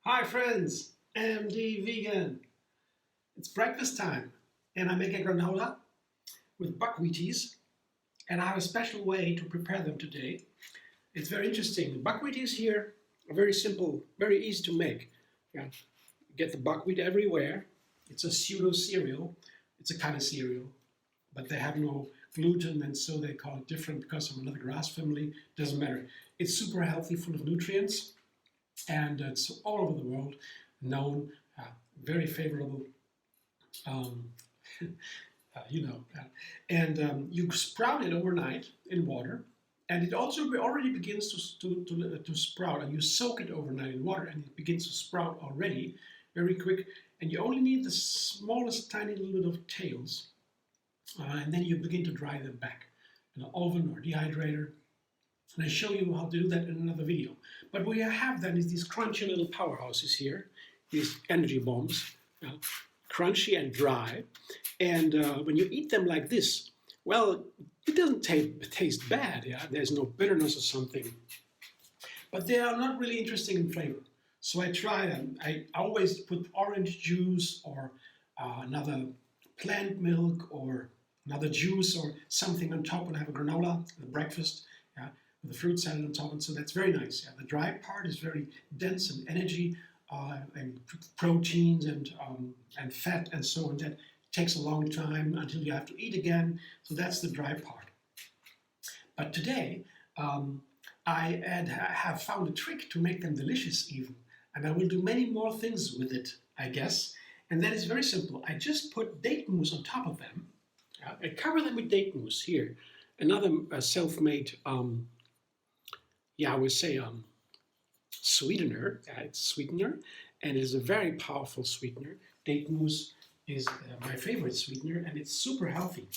Hi friends, MD Vegan. It's breakfast time and I make a granola with buckwheaties and I have a special way to prepare them today. It's very interesting. The buckwheaties here are very simple, very easy to make. You get the buckwheat everywhere. It's a pseudo cereal. It's a kind of cereal, but they have no gluten and so they call it different because of another grass family. Doesn't matter. It's super healthy, full of nutrients. And it's all over the world known, very favorable, um, you sprout it overnight in water, and it also already begins to sprout, and you soak it overnight in water, and it begins to sprout already, very quick, and you only need the smallest tiny little bit of tails, and then you begin to dry them back in an oven or dehydrator. And I show you how to do that in another video. But what you have then is these crunchy little powerhouses here, these energy bombs, crunchy and dry. And when you eat them like this, well, it doesn't taste bad. Yeah? There's no bitterness or something. But they are not really interesting in flavor. So I try them. I always put orange juice or another plant milk or another juice or something on top when I have a granola, the breakfast. Yeah? The fruit salad on top, and so that's very nice. Yeah, the dry part is very dense in energy and proteins and fat and so on. That takes a long time until you have to eat again. So that's the dry part. But today I have found a trick to make them delicious even, and I will do many more things with it, I guess. And that is very simple. I just put date mousse on top of them. I cover them with date mousse here. Another self-made I would say sweetener. It's sweetener, and it is a very powerful sweetener. Date mousse is my favorite sweetener, and it's super healthy.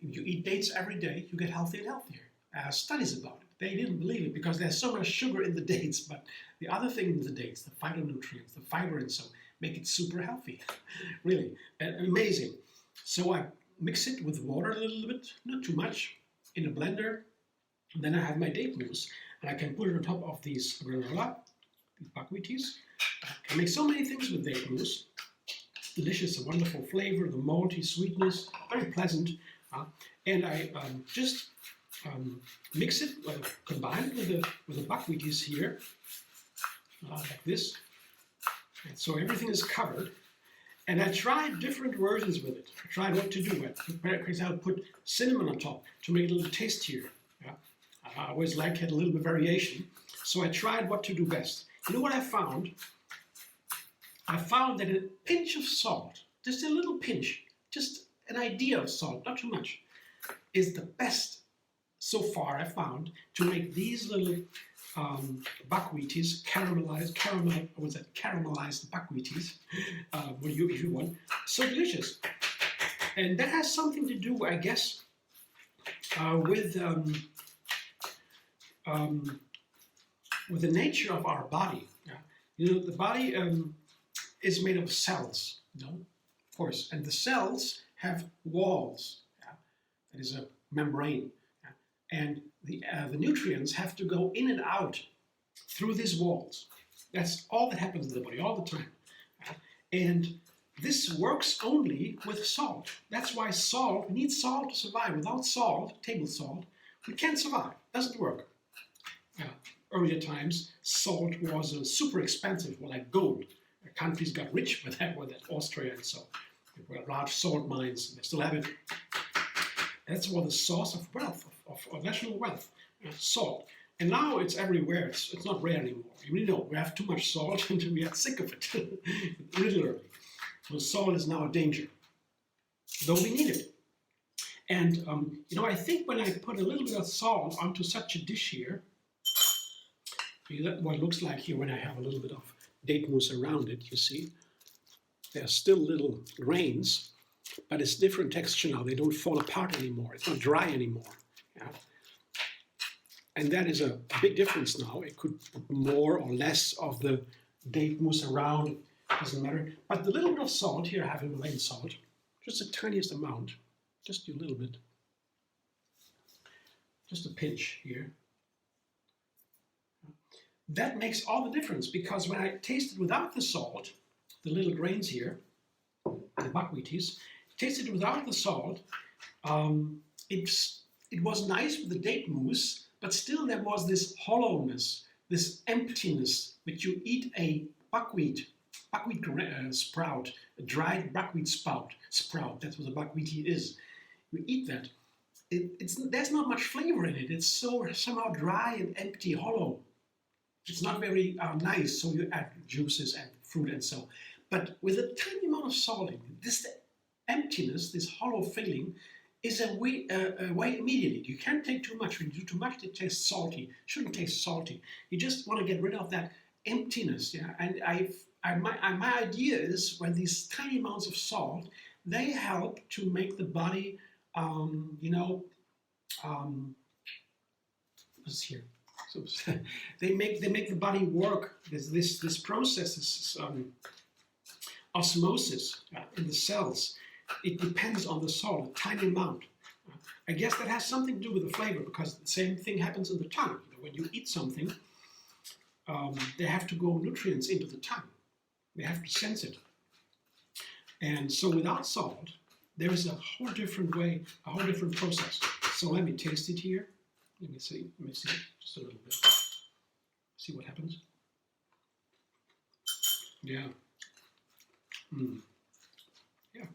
If you eat dates every day, you get healthier and healthier. Studies about it. They didn't believe it because there's so much sugar in the dates, but the other thing in the dates, the phytonutrients, the fiber and so, make it super healthy. Really, amazing. So I mix it with water a little bit, not too much, in a blender. And then I have my date mousse, and I can put it on top of these granola, these buckwheaties. I can make so many things with date mousse. It's delicious, a wonderful flavor, the malty sweetness, very pleasant. And I just mix it, combine it with the buckwheaties here, like this. And so everything is covered. And I tried different versions with it. I tried what to do. For example, put cinnamon on top to make it a little tastier. Yeah? I always like had a little bit of variation. So I tried what to do best. You know what I found? I found that a pinch of salt, just a little pinch, just an idea of salt, not too much, is the best so far I found to make these little buckwheaties, caramelized buckwheaties, if you want, so delicious. And that has something to do, I guess, with the nature of our body. Yeah? You know, the body is made of cells, you know, of course, and the cells have walls. Yeah? That is a membrane. And the nutrients have to go in and out through these walls. That's all that happens in the body all the time. And this works only with salt. That's why we need salt to survive. Without salt, table salt, we can't survive. It doesn't work. Earlier times, salt was super expensive, like gold. Countries got rich with that, Austria and so. There were large salt mines. They still have it. That's what the source of wealth, of national wealth, salt. And now it's everywhere. It's not rare anymore. You really know we have too much salt until we are sick of it, literally. So salt is now a danger, though we need it. And you know, I think when I put a little bit of salt onto such a dish here, what it looks like here when I have a little bit of date mousse around it, you see, there are still little grains. But it's different texture now. They don't fall apart anymore. It's not dry anymore. Yeah? And that is a big difference now. It could put more or less of the date mousse around, doesn't matter. But the little bit of salt, here I have Himalayan salt, just the tiniest amount, just a little bit, just a pinch here. That makes all the difference, because when I taste it without the salt, the little grains here, the buckwheaties, tasted without the salt, it was nice with the date mousse, but still there was this hollowness, this emptiness, which you eat a buckwheat sprout, a dried buckwheat sprout, that's what a buckwheatie is. You eat that, there's not much flavor in it. It's so somehow dry and empty, hollow. It's not very nice, so you add juices and fruit and so. But with a tiny amount of salt in it, this emptiness, this hollow feeling, is away immediately. You can't take too much. When you do too much, it tastes salty. It shouldn't taste salty. You just want to get rid of that emptiness. Yeah, and my idea is when these tiny amounts of salt, they help to make the body, what's here? So they make the body work. This process is osmosis in the cells. It depends on the salt, a tiny amount. I guess that has something to do with the flavor, because the same thing happens in the tongue. When you eat something, there have to go nutrients into the tongue. They have to sense it. And so without salt, there is a whole different way, a whole different process. So let me taste it here. Let me see just a little bit. See what happens. Yeah. Yeah.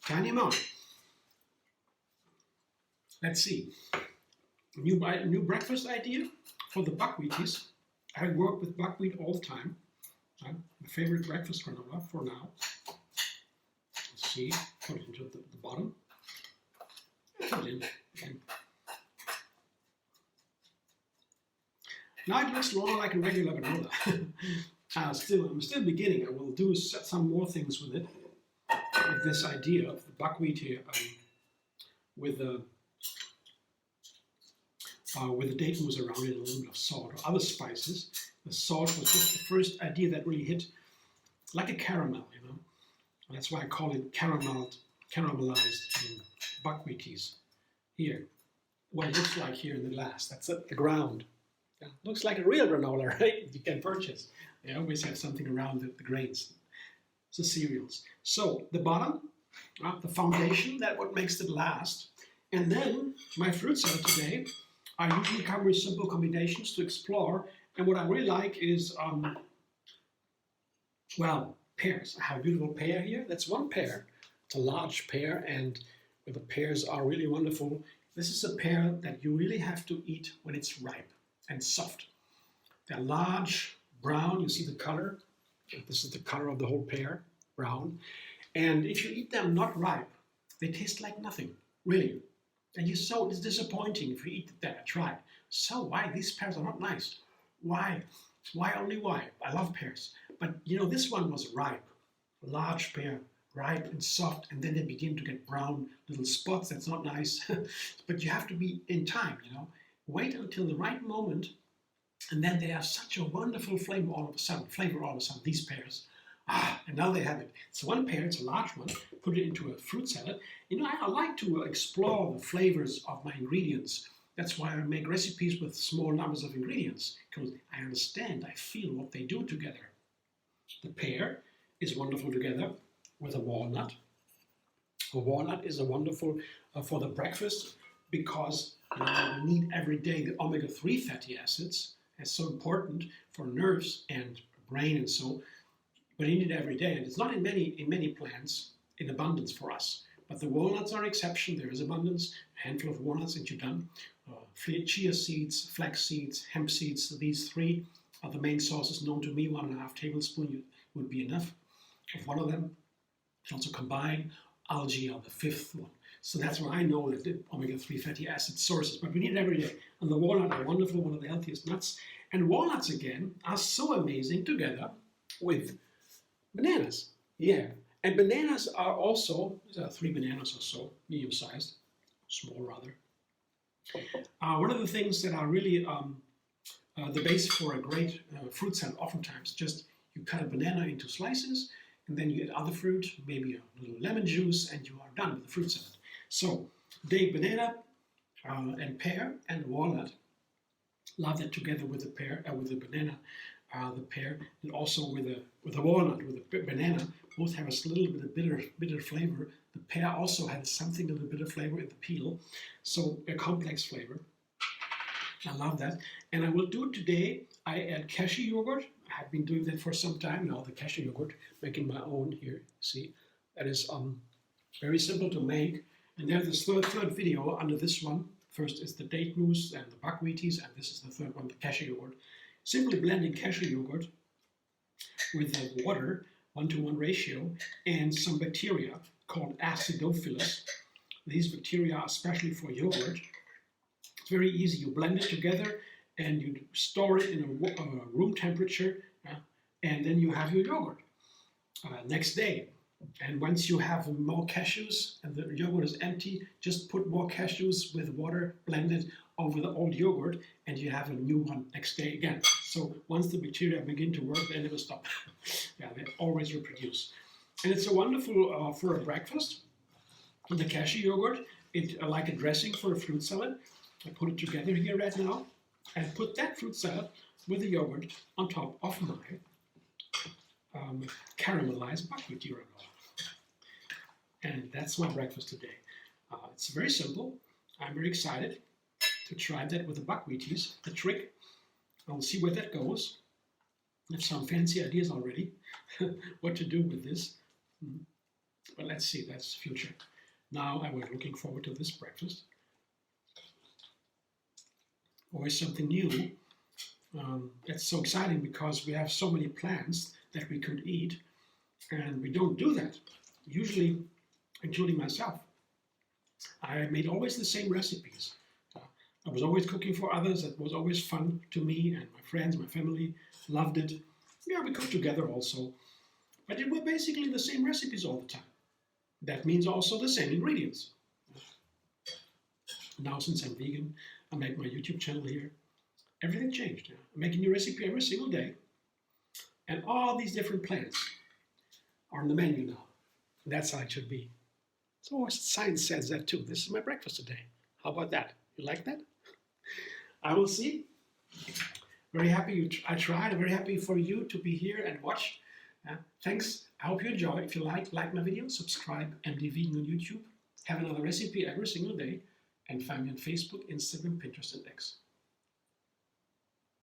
Tiny amount. Let's see. New breakfast idea for the buckwheaties. I work with buckwheat all the time. My favorite breakfast granola for now. Let's see. Put it into the bottom. Put it in. Okay. Now it looks more like a regular granola. I'm still beginning. I will do some more things with it. With this idea of the buckwheat here, with the date mousse around it, a little bit of salt or other spices. The salt was just the first idea that really hit, like a caramel, you know. And that's why I call it caramelized buckwheaties. Here, what it looks like here in the glass. That's the ground. Yeah, looks like a real granola, right? You can purchase. They always have something around the grains. The cereals. So the bottom, the foundation, that what makes it last. And then my fruit salad today, I usually come with simple combinations to explore. And what I really like is, pears. I have a beautiful pear here. That's one pear. It's a large pear, and the pears are really wonderful. This is a pear that you really have to eat when it's ripe and soft. They're large, brown. You see the color. This is the color of the whole pear, brown. And if you eat them not ripe, they taste like nothing, really. And it's disappointing if you eat that. I tried. So why? These pears are not nice. Why? Why only why? I love pears. But you know, this one was ripe, a large pear, ripe and soft, and then they begin to get brown little spots. That's not nice. But you have to be in time, you know. Wait until the right moment. And then they have such a wonderful flavor all of a sudden, these pears. And now they have it. It's one pear, it's a large one, put it into a fruit salad. You know, I like to explore the flavors of my ingredients. That's why I make recipes with small numbers of ingredients, because I understand, I feel what they do together. The pear is wonderful together with a walnut. A walnut is a wonderful for the breakfast, because you know, we need every day the omega-3 fatty acids. It's so important for nerves and brain and so. But you need it every day, and it's not in many plants in abundance for us. But the walnuts are an exception. There is abundance. A handful of walnuts and you're done. Chia seeds, flax seeds, hemp seeds. So these three are the main sources known to me. 1.5 tablespoons would be enough of one of them. You can also combine. Algae are the fifth one. So that's where I know that the omega-3 fatty acid sources. But we need it every day. And the walnut are wonderful, one of the healthiest nuts. And walnuts, again, are so amazing together with bananas. Yeah. And bananas are also, there are 3 bananas or so, medium-sized, small rather. One of the things that are really the base for a great fruit salad. Oftentimes, just you cut a banana into slices, and then you add other fruit, maybe a little lemon juice, and you are done with the fruit salad. So, the banana and pear and walnut. Love that together with the pear, with the banana, the pear, and also with the walnut, with the banana. Both have a little bit of bitter flavor. The pear also has something of the bitter flavor in the peel, so a complex flavor. I love that. And I will do it today. I add cashew yogurt. I have been doing that for some time now, the cashew yogurt, making my own here. See, that is very simple to make. And there's this third video under this one. First is the date mousse and the buckwheaties, and this is the third one, the cashew yogurt. Simply blending cashew yogurt with water, 1-to-1 ratio, and some bacteria called acidophilus. These bacteria are especially for yogurt. It's very easy. You blend it together and you store it in a room temperature, and then you have your yogurt next day. And once you have more cashews and the yogurt is empty, just put more cashews with water blended over the old yogurt, and you have a new one next day again. So once the bacteria begin to work, they never stop. Yeah, they always reproduce. And it's a wonderful for a breakfast. The cashew yogurt, it's like a dressing for a fruit salad. I put it together here right now, and put that fruit salad with the yogurt on top of my caramelized buckwheat granola. And that's my breakfast today. It's very simple. I'm very excited to try that with the buckwheaties, the trick. I'll see where that goes. I have some fancy ideas already what to do with this. But let's see, that's the future. Now I was looking forward to this breakfast. Always something new. It's so exciting because we have so many plants that we could eat, and we don't do that. Usually, including myself, I made always the same recipes. I was always cooking for others. It was always fun to me, and my friends, my family loved it. Yeah, we cooked together also. But it were basically the same recipes all the time. That means also the same ingredients. Now, since I'm vegan, I make my YouTube channel here. Everything changed. I'm making a new recipe every single day. And all these different plants are on the menu now. That's how it should be. So science says that too. This is my breakfast today. How about that? You like that? I will see. Very happy I tried. I'm very happy for you to be here and watch. Thanks. I hope you enjoy. If you like my video, subscribe. MD Vegan on YouTube. Have another recipe every single day. And find me on Facebook, Instagram, Pinterest, and X.